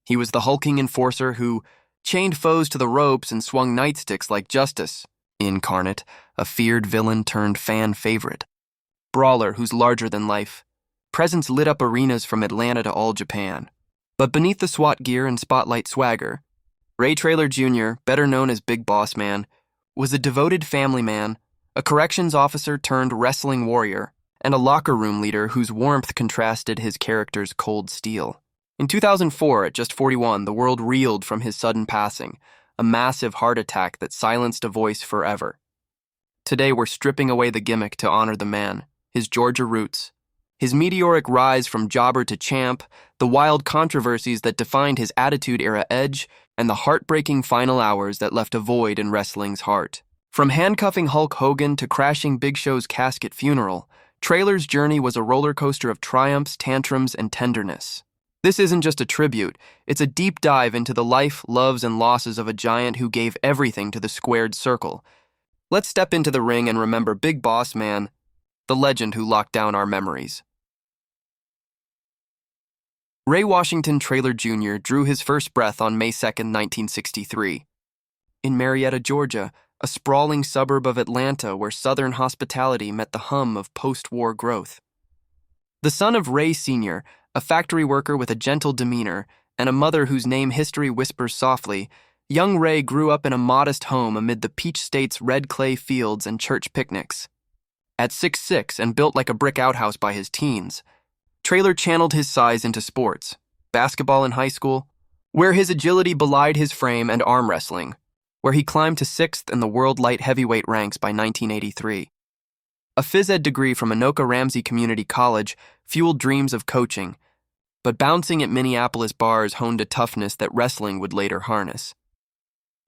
He was the hulking enforcer who chained foes to the ropes and swung nightsticks like Justice, Incarnate, a feared villain turned fan favorite. Brawler who's larger than life. Presence lit up arenas from Atlanta to all Japan. But beneath the SWAT gear and spotlight swagger, Ray Traylor Jr., better known as Big Bossman, was a devoted family man, a corrections officer turned wrestling warrior, and a locker room leader whose warmth contrasted his character's cold steel. In 2004, at just 41, the world reeled from his sudden passing, a massive heart attack that silenced a voice forever. Today, we're stripping away the gimmick to honor the man, his Georgia roots, his meteoric rise from jobber to champ, the wild controversies that defined his Attitude-era edge, and the heartbreaking final hours that left a void in wrestling's heart. From handcuffing Hulk Hogan to crashing Big Show's casket funeral, Traylor's journey was a roller coaster of triumphs, tantrums, and tenderness. This isn't just a tribute, it's a deep dive into the life, loves, and losses of a giant who gave everything to the squared circle. Let's step into the ring and remember Big Boss Man, the legend who locked down our memories. Ray Washington Traylor Jr. drew his first breath on May 2, 1963. In Marietta, Georgia, a sprawling suburb of Atlanta where Southern hospitality met the hum of post-war growth. The son of Ray Sr., a factory worker with a gentle demeanor, and a mother whose name history whispers softly, young Ray grew up in a modest home amid the Peach State's red clay fields and church picnics. At 6'6" and built like a brick outhouse by his teens, Traylor channeled his size into sports, basketball in high school, where his agility belied his frame, and arm wrestling, where he climbed to 6th in the world light heavyweight ranks by 1983. A phys ed degree from Anoka Ramsey Community College fueled dreams of coaching, but bouncing at Minneapolis bars honed a toughness that wrestling would later harness.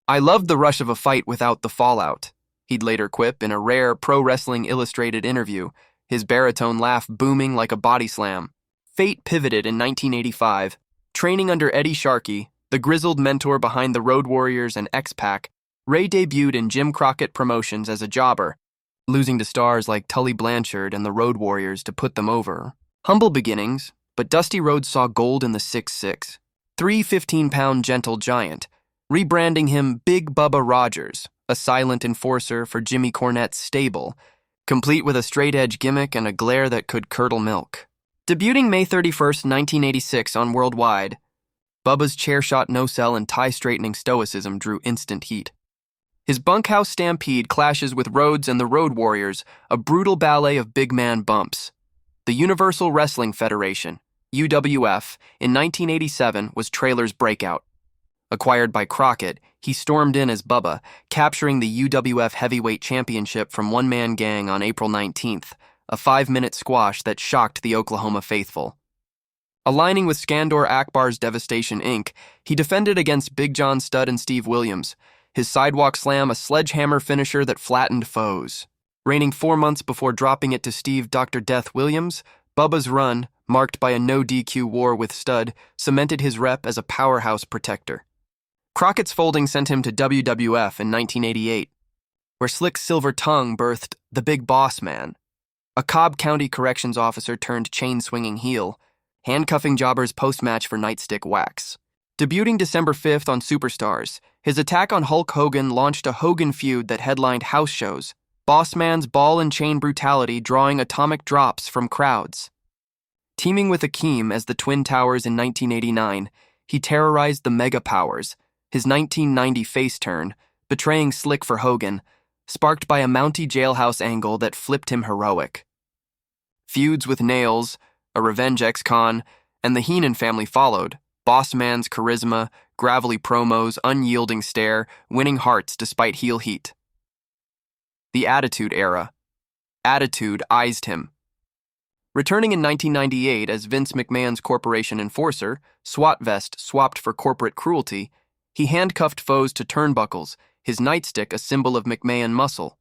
"I loved the rush of a fight without the fallout," he'd later quip in a rare Pro Wrestling Illustrated interview, his baritone laugh booming like a body slam. Fate pivoted in 1985. Training under Eddie Sharkey, the grizzled mentor behind the Road Warriors and X-Pac, Ray debuted in Jim Crockett Promotions as a jobber, losing to stars like Tully Blanchard and the Road Warriors to put them over. Humble beginnings, but Dusty Rhodes saw gold in the 6'6", 315-pound gentle giant, rebranding him Big Bubba Rogers, a silent enforcer for Jimmy Cornette's stable, complete with a straight-edge gimmick and a glare that could curdle milk. Debuting May 31, 1986 on Worldwide, Bubba's chair-shot no-sell and tie-straightening stoicism drew instant heat. His bunkhouse stampede clashes with Rhodes and the Road Warriors, a brutal ballet of big man bumps. The Universal Wrestling Federation, UWF, in 1987 was Traylor's breakout. Acquired by Crockett, he stormed in as Bubba, capturing the UWF Heavyweight Championship from One Man Gang on April 19th, a 5-minute squash that shocked the Oklahoma faithful. Aligning with Skandor Akbar's Devastation Inc., he defended against Big John Studd and Steve Williams, his sidewalk slam a sledgehammer finisher that flattened foes. Reigning 4 months before dropping it to Steve Dr. Death Williams, Bubba's run, marked by a no-DQ war with Studd, cemented his rep as a powerhouse protector. Crockett's folding sent him to WWF in 1988, where Slick Silver Tongue birthed the Big Boss Man, a Cobb County corrections officer turned chain-swinging heel, handcuffing jobbers post-match for nightstick wax. Debuting December 5th on Superstars, his attack on Hulk Hogan launched a Hogan feud that headlined house shows, Bossman's ball and chain brutality drawing atomic drops from crowds. Teaming with Akeem as the Twin Towers in 1989, he terrorized the Mega Powers, his 1990 face turn, betraying Slick for Hogan, sparked by a Mountie jailhouse angle that flipped him heroic. Feuds with Nails, a revenge ex-con, and the Heenan family followed, Bossman's charisma, gravelly promos, unyielding stare, winning hearts despite heel heat. The Attitude Era. Attitude eyed him. Returning in 1998 as Vince McMahon's corporation enforcer, SWAT vest swapped for corporate cruelty, he handcuffed foes to turnbuckles, his nightstick a symbol of McMahon muscle.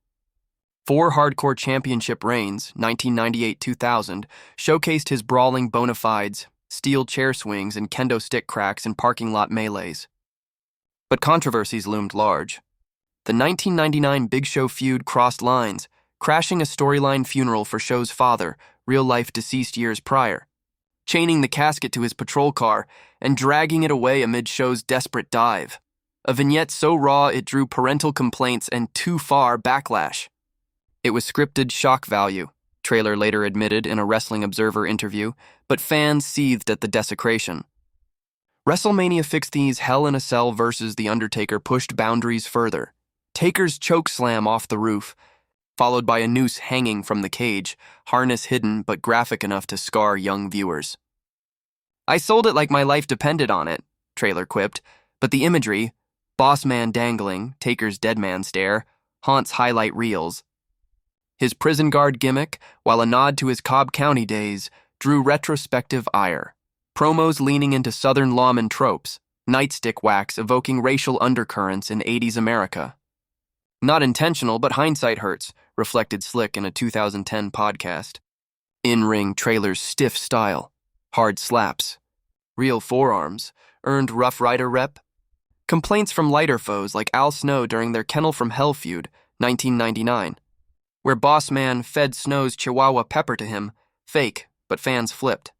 4 hardcore championship reigns, 1998-2000, showcased his brawling bona fides, steel chair swings, and kendo stick cracks in parking lot melees. But controversies loomed large. The 1999 Big Show feud crossed lines, crashing a storyline funeral for Show's father, real-life deceased years prior. chaining the casket to his patrol car and dragging it away amid show's desperate dive. A vignette so raw it drew parental complaints and too far backlash. It was scripted shock value, Traylor later admitted in a Wrestling Observer interview, but fans seethed at the desecration. WrestleMania 16's Hell in a Cell versus The Undertaker pushed boundaries further. Taker's chokeslam off the roof, followed by a noose hanging from the cage, harness hidden but graphic enough to scar young viewers. "I sold it like my life depended on it," Traylor quipped, but the imagery, Bossman dangling, Taker's deadman stare, haunts highlight reels. His prison guard gimmick, while a nod to his Cobb County days, drew retrospective ire. Promos leaning into Southern lawman tropes, nightstick wax evoking racial undercurrents in 80s America. "Not intentional, but hindsight hurts," reflected Slick in a 2010 podcast. In-ring Traylor's stiff style, hard slaps, real forearms, earned Rough Rider rep. Complaints from lighter foes like Al Snow during their Kennel from Hell feud, 1999, where Bossman fed Snow's Chihuahua pepper to him, fake, but fans flipped.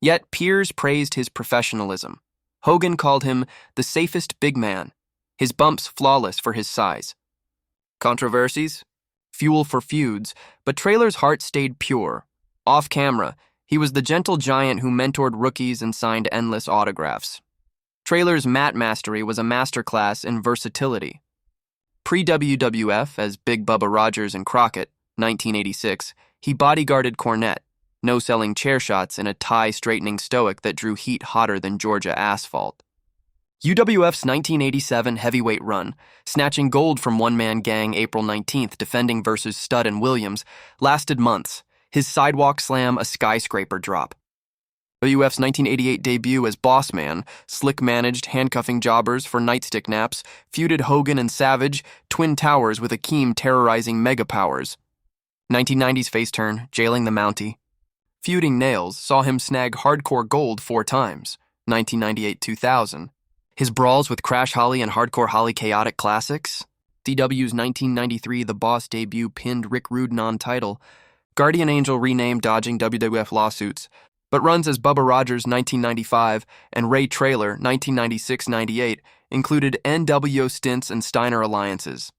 Yet peers praised his professionalism. Hogan called him the safest big man, his bumps flawless for his size. Controversies? Fuel for feuds, but Traylor's heart stayed pure. Off camera, he was the gentle giant who mentored rookies and signed endless autographs. Traylor's mat mastery was a masterclass in versatility. Pre-WWF as Big Bubba Rogers and Crockett, 1986, he bodyguarded Cornette, no-selling chair shots in a tie-straightening stoic that drew heat hotter than Georgia asphalt. UWF's 1987 heavyweight run, snatching gold from one-man gang April 19th defending versus Studd and Williams, lasted months, his sidewalk slam a skyscraper drop. WWF's 1988 debut as Bossman, slick-managed handcuffing jobbers for nightstick naps, feuded Hogan and Savage, Twin Towers with Akeem terrorizing Megapowers. 1990's face turn, jailing the Mountie. Feuding Nails saw him snag Hardcore Gold 4 times, 1998-2000. His brawls with Crash Holly and Hardcore Holly Chaotic Classics. DW's 1993 The Boss debut pinned Rick Rude non-title. Guardian Angel renamed dodging WWF lawsuits, but runs as Bubba Rogers 1995 and Ray Traylor 1996-98 included NWO stints and Steiner alliances.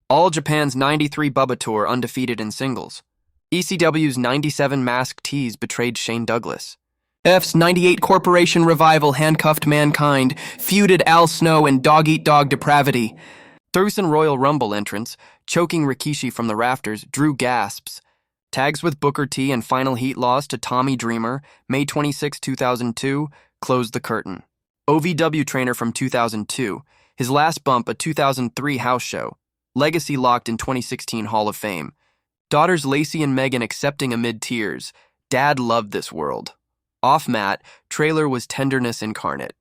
All Japan's 93 Bubba Tour undefeated in singles. ECW's 97 Masked Tees betrayed Shane Douglas. F's 98 Corporation Revival handcuffed Mankind, feuded Al Snow and Dog Eat Dog Depravity. Thurston Royal Rumble entrance, choking Rikishi from the rafters, drew gasps. Tags with Booker T and Final Heat loss to Tommy Dreamer, May 26, 2002, closed the curtain. OVW trainer from 2002, his last bump a 2003 house show. Legacy locked in 2016 Hall of Fame. Daughters Lacey and Megan accepting amid tears. Dad loved this world. Off mat, Traylor was tenderness incarnate.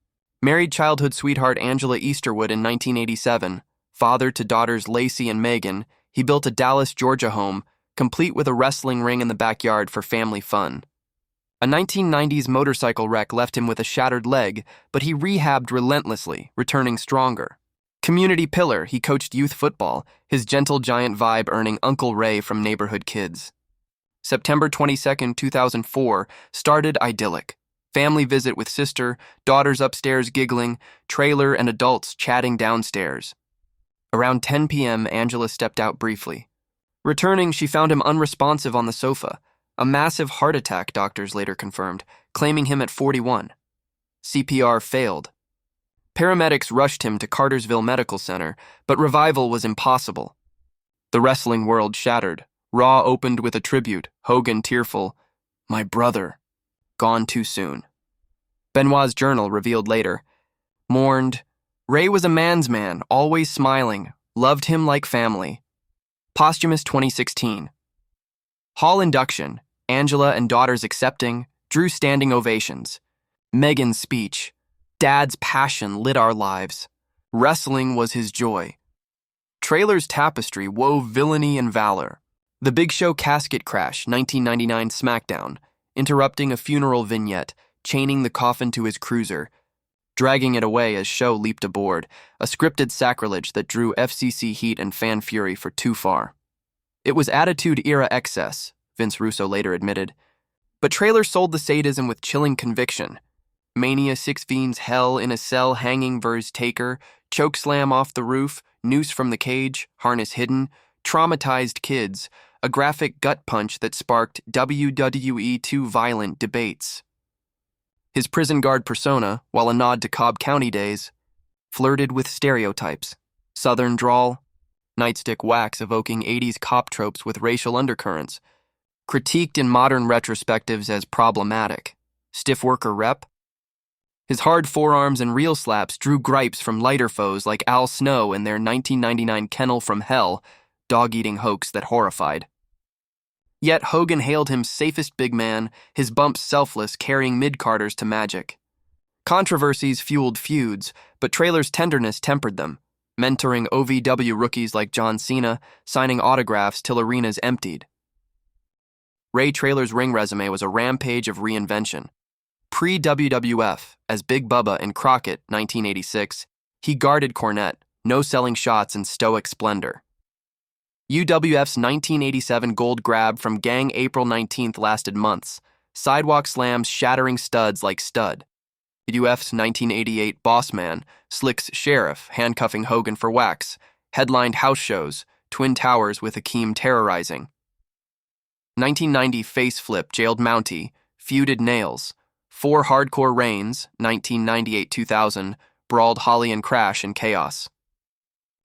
Married childhood sweetheart Angela Easterwood in 1987, father to daughters Lacey and Megan, he built a Dallas, Georgia home, complete with a wrestling ring in the backyard for family fun. A 1990s motorcycle wreck left him with a shattered leg, but he rehabbed relentlessly, returning stronger. Community pillar, he coached youth football, his gentle giant vibe earning Uncle Ray from Neighborhood Kids. September 22, 2004, started idyllic. Family visit with sister, daughters upstairs giggling, Traylor and adults chatting downstairs. Around 10 p.m., Angela stepped out briefly. Returning, she found him unresponsive on the sofa. A massive heart attack, doctors later confirmed, claiming him at 41. CPR failed. Paramedics rushed him to Cartersville Medical Center, but revival was impossible. The wrestling world shattered. Raw opened with a tribute, Hogan tearful, "My brother, gone too soon." Benoit's journal revealed later, mourned, "Ray was a man's man, always smiling, loved him like family." Posthumous 2016. Hall induction, Angela and daughters accepting, drew standing ovations. Megan's speech, "Dad's passion lit our lives. Wrestling was his joy." Traylor's tapestry wove villainy and valor. The Big Show casket crash, 1999 SmackDown, interrupting a funeral vignette, chaining the coffin to his cruiser, dragging it away as Show leaped aboard, a scripted sacrilege that drew FCC heat and fan fury for too far. It was Attitude Era excess, Vince Russo later admitted. But Traylor sold the sadism with chilling conviction. Mania, Six Fiends, Hell in a Cell, Hanging vs. Taker, Chokeslam off the roof, Noose from the cage, Harness hidden, Traumatized kids, a graphic gut punch that sparked WWE 2 violent debates. His prison guard persona, while a nod to Cobb County days, flirted with stereotypes. Southern drawl, nightstick wax evoking 80s cop tropes with racial undercurrents, critiqued in modern retrospectives as problematic. Stiff worker rep. His hard forearms and reel slaps drew gripes from lighter foes like Al Snow and their 1999 Kennel from Hell, dog-eating hoax that horrified. Yet Hogan hailed him safest big man, his bumps selfless, carrying mid-carders to magic. Controversies fueled feuds, but Traylor's tenderness tempered them, mentoring OVW rookies like John Cena, signing autographs till arenas emptied. Ray Traylor's ring resume was a rampage of reinvention. Pre-WWF, as Big Bubba in Crockett, 1986, he guarded Cornette, no-selling shots in stoic splendor. UWF's 1987 gold grab from Gang April 19th lasted months, sidewalk slams shattering studs like Stud. UWF's 1988 Bossman, Slick's Sheriff, handcuffing Hogan for wax, headlined house shows, Twin Towers with Akeem terrorizing. 1990 Face Flip jailed Mountie, feuded Nails. 4 Hardcore Reigns, 1998-2000, brawled Holly and Crash in Chaos.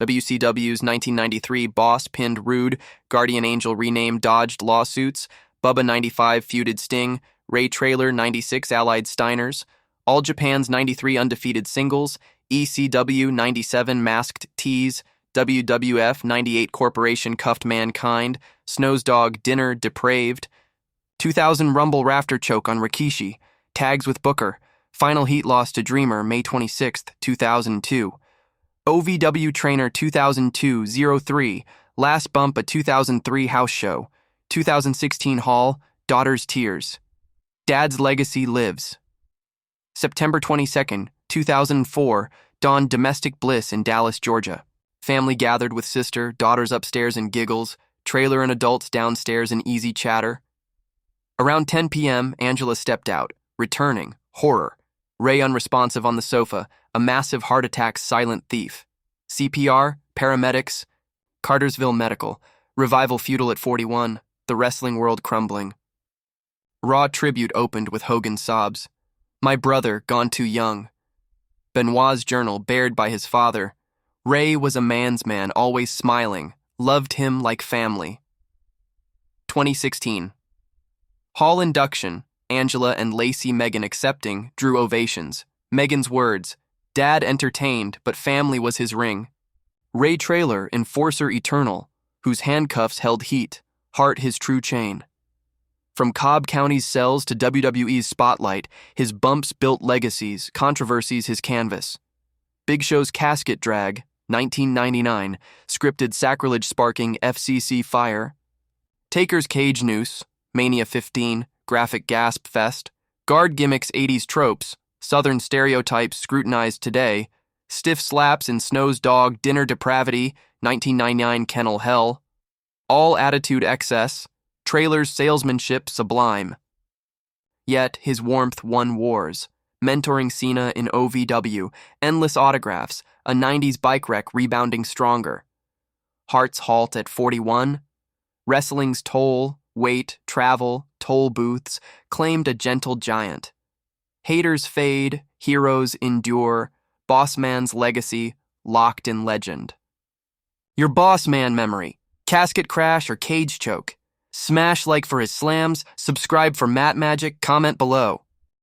WCW's 1993 Boss pinned Rude, Guardian Angel renamed dodged lawsuits, Bubba 95 feuded Sting, Ray Traylor 96 allied Steiners, All Japan's 93 undefeated singles, ECW 97 masked tees, WWF 98 Corporation cuffed Mankind, Snow's Dog Dinner depraved, 2000 Rumble rafter choke on Rikishi, tags with Booker, final heat loss to Dreamer May 26, 2002. OVW Trainer 2002-03, last bump a 2003 house show, 2016 Hall, Daughter's Tears. Dad's Legacy Lives. September 22, 2004, dawned Domestic Bliss in Dallas, Georgia. Family gathered with sister, daughters upstairs in giggles, Trailer and adults downstairs in easy chatter. Around 10 p.m., Angela stepped out, returning, horror. Ray unresponsive on the sofa, a massive heart attack silent thief. CPR, paramedics, Cartersville Medical, revival futile at 41, the wrestling world crumbling. Raw tribute opened with Hogan's sobs. My brother, gone too young. Benoit's journal, bared by his father. Ray was a man's man, always smiling, loved him like family. 2016. Hall induction, Angela and Lacey Megan accepting, drew ovations. Megan's words, Dad entertained, but family was his ring. Ray Traylor, enforcer eternal, whose handcuffs held heat, heart his true chain. From Cobb County's cells to WWE's spotlight, his bumps built legacies, controversies his canvas. Big Show's casket drag, 1999, scripted sacrilege-sparking FCC fire. Taker's cage noose, Mania 15, graphic gasp fest. Guard gimmicks 80s tropes, Southern stereotypes scrutinized today. Stiff slaps in Snow's Dog Dinner depravity, 1999 Kennel Hell. All attitude excess, Traylor's salesmanship sublime. Yet his warmth won wars, mentoring Cena in OVW, endless autographs, a 90s bike wreck rebounding stronger. Hearts halt at 41. Wrestling's toll, weight, travel, toll booths claimed a gentle giant. Haters fade, heroes endure, Bossman's legacy locked in legend. Your Bossman memory, casket crash or cage choke. Smash like for his slams, subscribe for Matt Magic, comment below.